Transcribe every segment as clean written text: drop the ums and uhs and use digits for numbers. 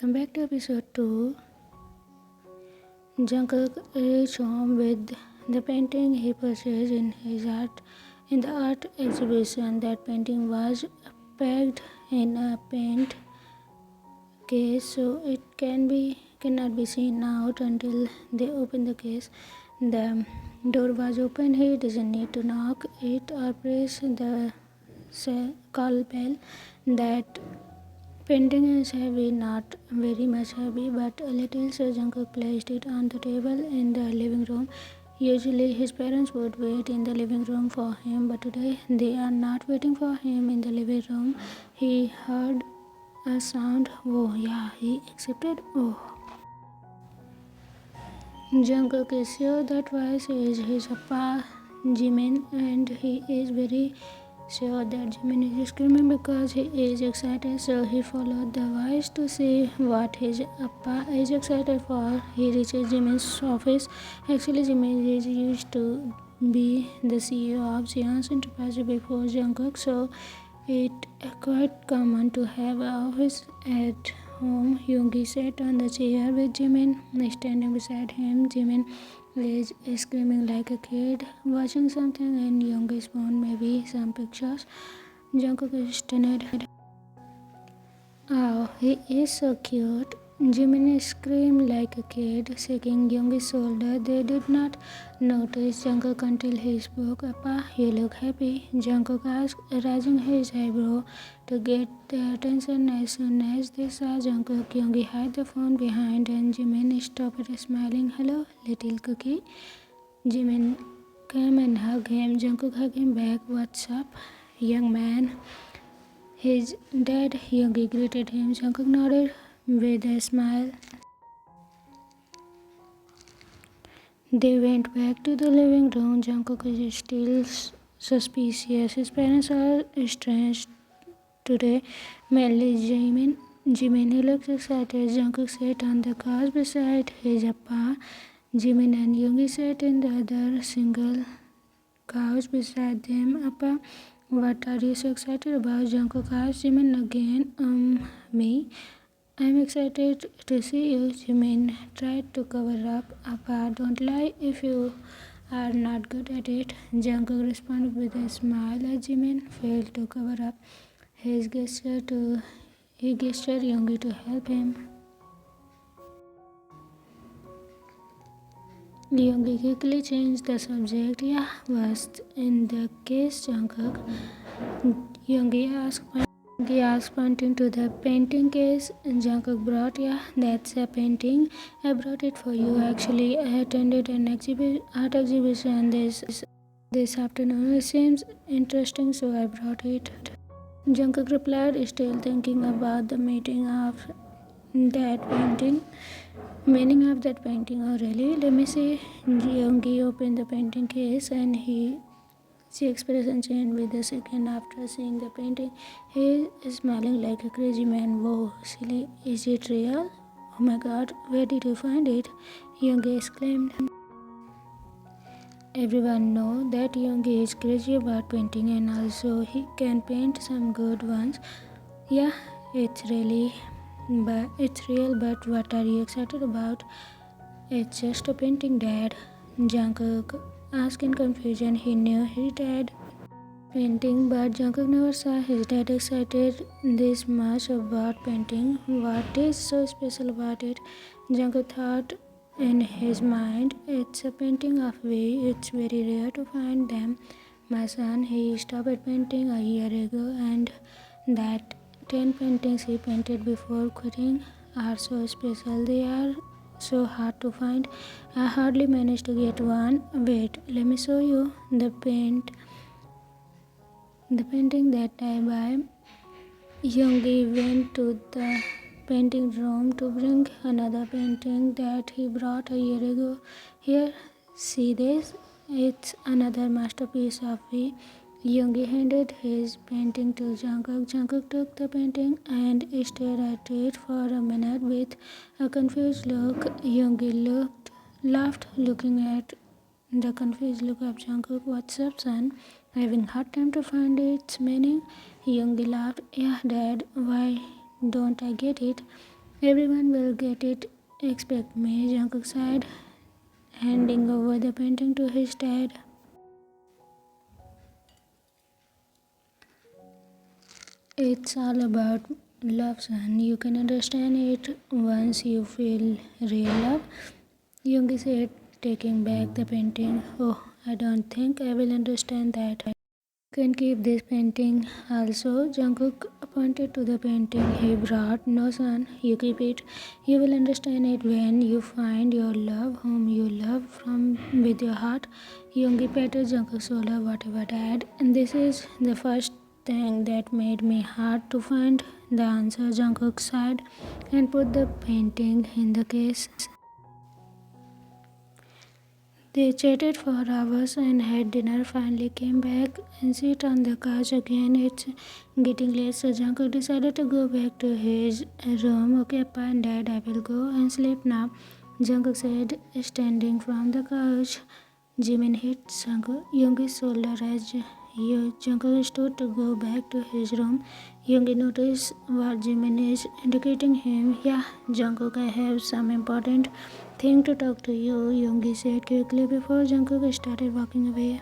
welcome back to episode 2. Jungkook reached home with the painting he purchased in the art exhibition. That painting was packed in a paint case, so it cannot be seen out until they open the case. The door was open. He doesn't need to knock it or press the call bell. That painting is heavy, not very much heavy, but a little, so Jungkook placed it on the table in the living room. Usually his parents would wait in the living room for him, but today they are not waiting for him in the living room. He heard a sound. Oh yeah, he accepted. Oh. Jungkook is sure that voice is his Appa Jimin, and he is very sure that Jimin is screaming because he is excited, so he followed the voice to see what his Appa is excited for. He reaches Jimin's office. Actually, Jimin is used to be the CEO of Xi'an's Enterprise before Jungkook, so it's quite common to have an office at home. Yoongi sat on the chair with Jimin standing beside him. Jimin is screaming like a kid, watching something in Yoongi's phone, maybe some pictures. Jungkook is stunned. Oh, he is so cute. Jimin screamed like a kid, shaking Yoongi's shoulder. They did not notice Jungkook until he spoke. Appa, you look happy, Jungkook asked, raising his eyebrow to get their attention. As soon as they saw Jungkook, Yoongi hid the phone behind and Jimin stopped smiling. Hello, little cookie. Jimin came and hugged him. Jungkook hugged him back. What's up, young man? His dad, Yoongi, greeted him. Jungkook nodded with a smile. They went back to the living room. Jungkook is still suspicious. His parents are strange today, mainly Jimin. He looks excited. Jungkook sat on the couch beside his Appa. Jimin and Yoongi sat in the other single couch beside them. Appa, what are you so excited about? Jungkook asked Jimin again. Me? I'm excited to see you. Jimin tried to cover up. Appa, don't lie if you are not good at it. Jungkook responded with a smile as Jimin failed to cover up. He gestured Yoongi to help him. Yoongi quickly changed the subject. Yeah, what's in the case, Jungkook? Yoongi asked, pointing to the painting case. Jungkook brought, yeah, that's a painting. I brought it for you. Actually, I attended an art exhibition this afternoon. It seems interesting, so I brought it. Jungkook replied, still thinking about the meaning of that painting. Oh really? Let me see. Yoongi opened the painting case and she expression changed with a second after seeing the painting. He is smiling like a crazy man. Whoa, silly, is it real? Oh my god, where did you find it? Yoongi exclaimed. Everyone knows that Yoongi is crazy about painting and also he can paint some good ones. Yeah, it's real, but what are you excited about? It's just a painting, Dad. Jungkook asked in confusion. He knew his dad painting, but Jungkook never saw his dad excited this much about painting. What is so special about it? Jungkook thought in his mind. It's a painting of way. It's very rare to find them. My son, he stopped painting a year ago, and that 10 paintings he painted before quitting are so special. They are so hard to find. I hardly managed to get one. Wait, let me show you the painting that I buy. Yoongi went to the painting room to bring another painting that he brought a year ago. Here, see this? It's another masterpiece of me. Yoongi handed his painting to Jungkook. Jungkook took the painting and stared at it for a minute with a confused look. Yoongi laughed, looking at the confused look of Jungkook. What's up, son? Having hard time to find its meaning? Yoongi laughed. Yeah, Dad, why don't I get it? Everyone will get it except me, Jungkook said, handing over the painting to his dad. It's all about love, son. You can understand it once you feel real love. Yoongi said, taking back the painting. Oh, I don't think I will understand that. Can keep this painting also. Jungkook pointed to the painting he brought. No, son, you keep it. You will understand it when you find your love, whom you love from with your heart. Yoongi patted Jungkook's shoulder, whatever, dad. And this is the first thing that made me hard to find the answer, Jungkook sighed and put the painting in the case. They chatted for hours and had dinner. Finally came back and sit on the couch again. It's getting late, so Jungkook decided to go back to his room. Okay, Appa and Dad, I will go and sleep now, Jungkook said, standing from the couch. Jimin hit Yoongi's shoulder as Jungkook stood to go back to his room. Yoongi noticed what Jimin is indicating him. Yeah, Jungkook, I have some important thing to talk to you, Yoongi said quickly before Jungkook started walking away.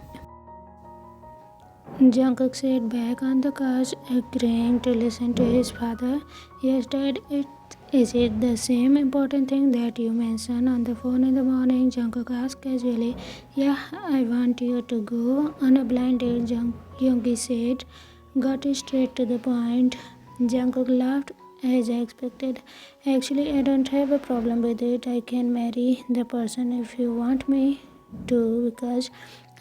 Jungkook sat back on the couch, agreeing to listen to his father. Yes, Dad, is it the same important thing that you mentioned on the phone in the morning? Jungkook asked casually. Yeah, I want you to go on a blind date, Yoongi said. Got straight to the point. Jungkook laughed as I expected. Actually, I don't have a problem with it. I can marry the person if you want me to because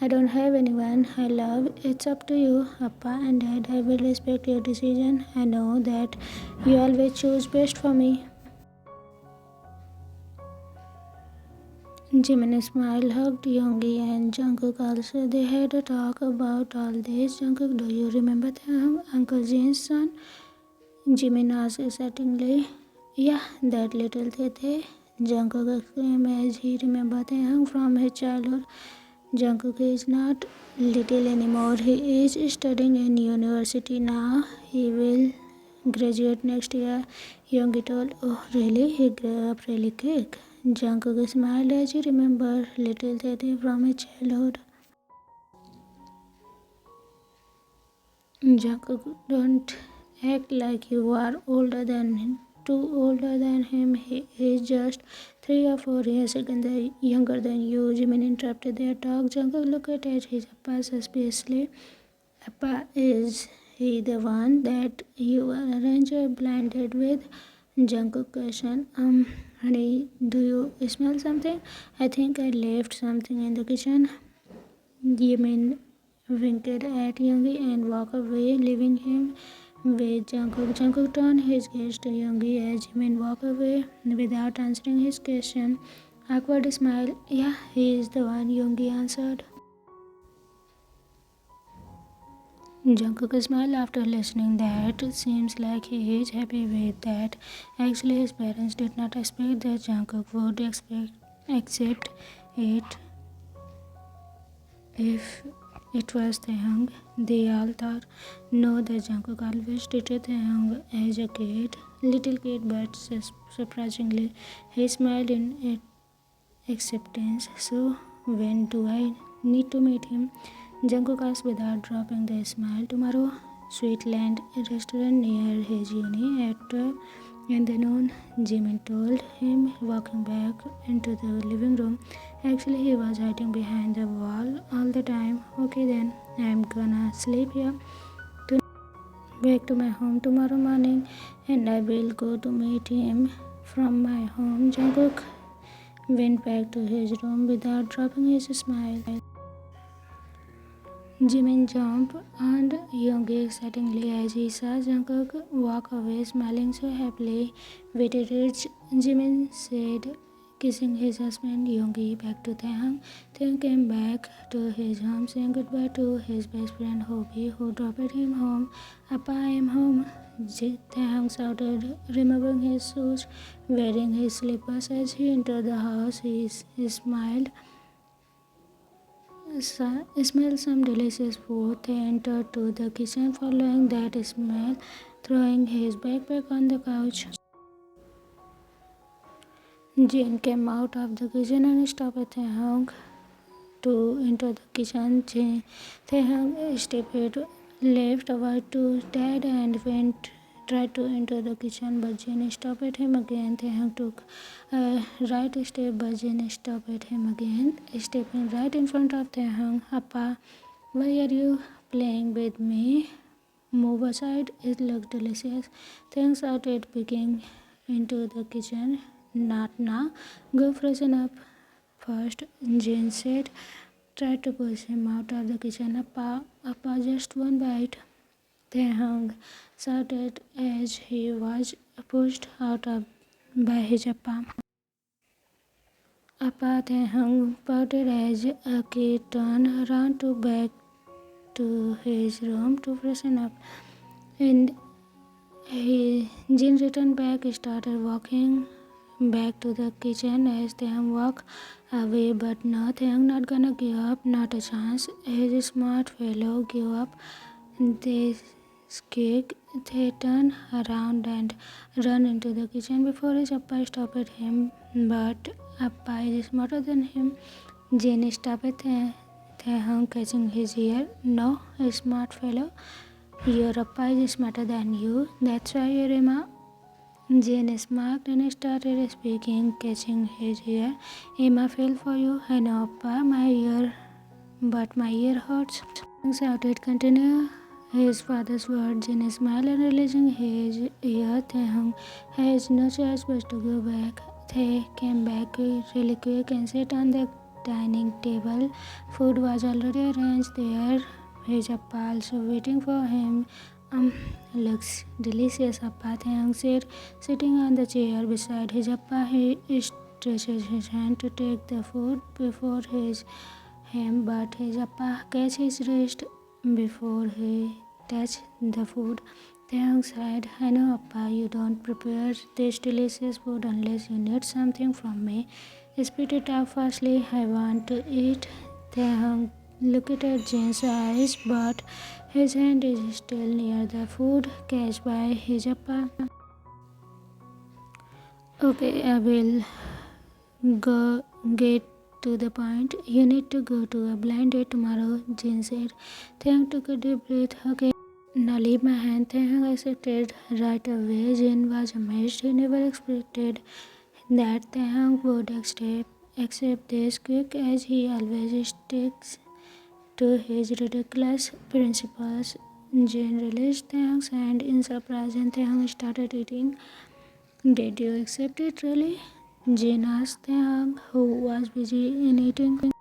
I don't have anyone I love. It's up to you, Appa and Dad. I will respect your decision. I know that you always choose best for me. Jimin smiled, hugged Yoongi and Jungkook also. They had a talk about all this. Jungkook, do you remember Uncle Jin's son? Jimin asked excitingly. Yeah, that little Tete. Jungkook exclaimed as he remembered Taehyung from his childhood. Jungkook is not little anymore. He is studying in university now. He will graduate next year, Yoongi told. Oh, really? He grew up really quick. Jungkook smiled as he remembered little Teddy from his childhood. Jungkook, don't act like you are older than him. Too older than him. He is just 3 or 4 years younger than you. Jimin interrupted their talk. Jungkook looked at his Appa suspiciously. Appa, is he the one that you arranged a blind date with? Jungkook questioned. Honey, do you smell something? I think I left something in the kitchen. Jimin winked at Yoongi and walked away, leaving him with Jungkook. Jungkook turned his gaze to Yoongi as Jimin walked away without answering his question. Awkward smile. Yeah, he is the one, Yoongi answered. Jungkook smiled after listening. That seems like he is happy with that. Actually, his parents did not expect that Jungkook would accept it if it was Taehyung. They all thought, no, that Jungkook always treated Taehyung as a little kid, but surprisingly, he smiled in acceptance. So, when do I need to meet him? Jungkook asked without dropping the smile. Tomorrow, Sweetland restaurant near his uni at 12 in the noon, Jimin told him, walking back into the living room. Actually, he was hiding behind the wall all the time. Okay then, I'm gonna sleep here. Back to my home tomorrow morning, and I will go to meet him from my home. Jungkook went back to his room without dropping his smile. Jimin jumped on Yoongi excitingly as he saw Jungkook walk away, smiling so happily. Wait it is, Jimin said, kissing his husband Yoongi back to Taehyung. Taehyung came back to his home, saying goodbye to his best friend Hobi, who dropped him home. Appa, I am home, Taehyung shouted, removing his shoes, wearing his slippers as he entered the house. He smiled. Smell some delicious food. They entered to the kitchen, following that smell, throwing his backpack on the couch. Jin came out of the kitchen and stopped Taehyung to enter the kitchen. Taehyung stepped left over to Dad and tried to enter the kitchen, but Jin stopped him again. Taehyung took a right step, but Jin stopped him again, stepping right in front of Taehyung. Appa, why are you playing with me? Move aside, it looks delicious. Taehyung shouted, peeking into the kitchen. Not now. Go freshen up first, Jin said. Tried to push him out of the kitchen. Appa, just one bite. Taehyung shouted as he was pushed out by his appa. Appa, Taehyung pouted as a kid turned around to back to his room to freshen up. And Jin returned back, started walking back to the kitchen as Taehyung walked away, but no, Taehyung not gonna give up, not a chance. He's a smart fellow, give up. They squeak. They turn around and run into the kitchen before his appa stopped him, but appa is smarter than him. Jin stopped Taehyung, catching his ear. No, a smart fellow. Your appa is smarter than you. That's why your Emma. Jane smirked and started speaking, catching his ear. Emma fell for you. I know, appa, but my ear hurts. Shouted, continue his father's words. Jane smiled and releasing his ear. Taehyung has no choice but to go back. They came back really quick and sat on the dining table. Food was already arranged there. His appa also waiting for him. Looks delicious, appa, Taehyung said, sitting on the chair beside his appa. He stretches his hand to take the food before him, but his appa catch his wrist before he touched the food. Taehyung said, I know, appa, you don't prepare this delicious food unless you need something from me. Spit it out fastly. I want to eat. Taehyung looked at Jin's eyes, but his hand is still near the food catch by his appa. Okay, I will go get to the point. You need to go to a blind date tomorrow, Jin said. Taehyung took a deep breath. Okay, now leave my hand. Taehyung accepted right away. Jin was amazed. He never expected that Taehyung would accept this quick, as he always sticks to his ridiculous principles. Jane released Taehyung's hand in surprise and Taehyung started eating. Did you accept it really? Jane asked Taehyung, who was busy in eating.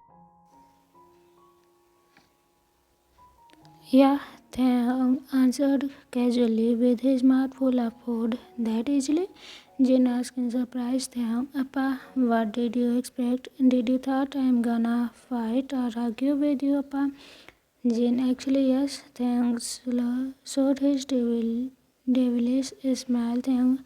Yeah, Taehyung answered casually with his mouth full of food. That easily? Jin asked in surprise. Taehyung, appa, what did you expect? Did you thought I'm gonna fight or argue with you, appa? Jin, actually yes. Taehyung showed his devilish smile. Taehyung,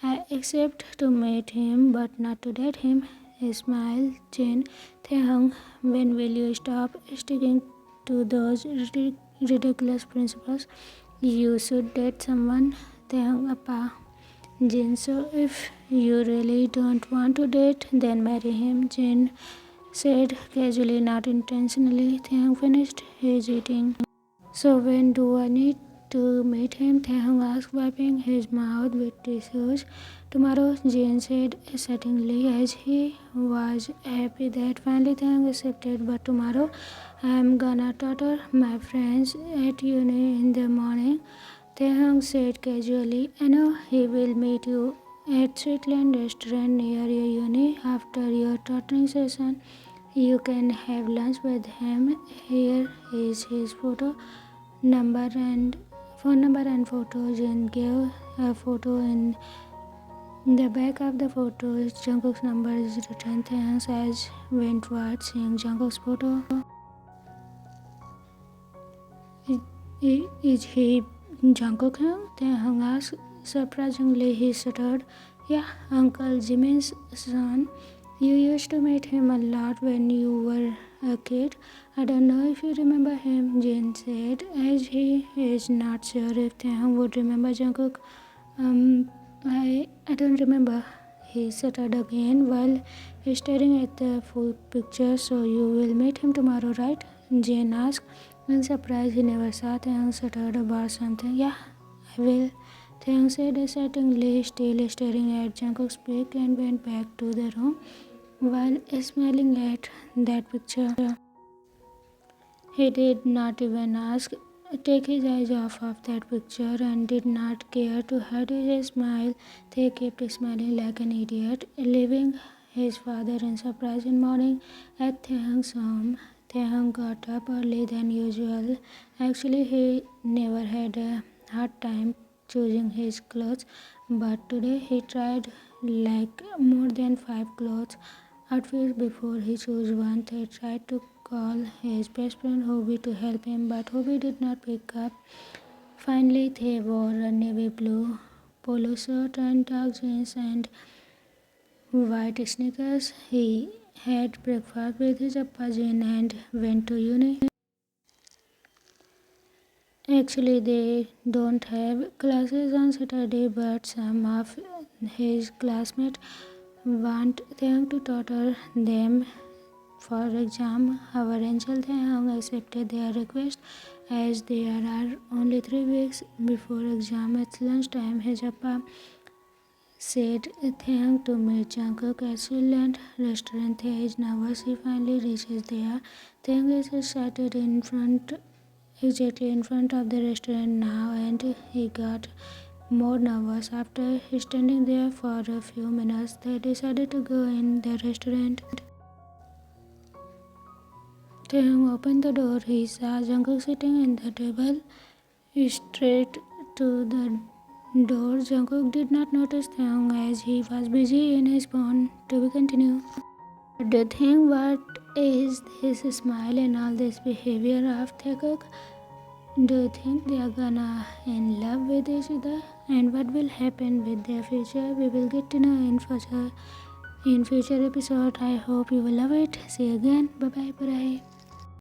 I accept to meet him, but not to date him. Smile, Jin. Taehyung, when will you stop sticking to those ridiculous principles? You should date someone. Taehyung, appa. Jin, so if you really don't want to date, then marry him, Jin said casually, not intentionally. Taehyung finished his eating. So when do I need to meet him? Taehyung asked, wiping his mouth with tissues. Tomorrow, Jin said excitedly, as he was happy that finally Taehyung accepted. But tomorrow, I'm gonna tutor my friends at uni in the morning, Taehyung said casually. I know he will meet you at Sweetland restaurant near your uni after your tutoring session. You can have lunch with him. Here is his phone number and photo. Jin gave a photo. In the back of the photo, Jungkook's number is written. Taehyung's eyes went toward seeing Jungkook's photo. Is he Jungkook? Taehyung asked. Surprisingly, he stuttered. Yeah, Uncle Jimin's son. You used to meet him a lot when you were a kid. I don't know if you remember him, Jin said, as he is not sure if Taehyung would remember Jungkook. I don't remember. he stuttered again while staring at the full picture. So you will meet him tomorrow, right? Jane asked. In surprise, he never saw Taehyung stuttered about something. Yeah, I will. Taehyung said excitedly, still staring at Jungkook's pic, and went back to the room while smiling at that picture. He did not even take his eyes off of that picture and did not care to hide his smile. They kept smiling like an idiot, leaving his father in surprise in morning at Taehyung's home. Taehyung got up early than usual. Actually, he never had a hard time choosing his clothes, but today he tried like more than 5 outfits before he chose one. He tried to call his best friend Hobie to help him, but Hobie did not pick up. Finally, they wore a navy blue polo shirt and dark jeans and white sneakers. He had breakfast with his Appa Jin and went to uni. Actually, they don't have classes on Saturday, but some of his classmates want them to tutor them for exam. Our angel Taehyung accepted their request as there are only 3 weeks before exam. At lunchtime, his Appa said Taehyung to meet Jungkook at Switzerland restaurant. Tae is nervous. He finally reaches there. Taehyung is seated exactly in front of the restaurant now, and he got more nervous. After standing there for a few minutes, they decided to go in the restaurant. Taehyung opened the door. He saw Jungkook sitting in the table straight to the door. Jungkook did not notice Taehyung as he was busy in his phone. To be continued. Do you think what is his smile and all this behavior of Taekook? Do you think they are gonna in love with each other? And what will happen with their future? We will get to know in future episode. I hope you will love it. See you again. Bye bye.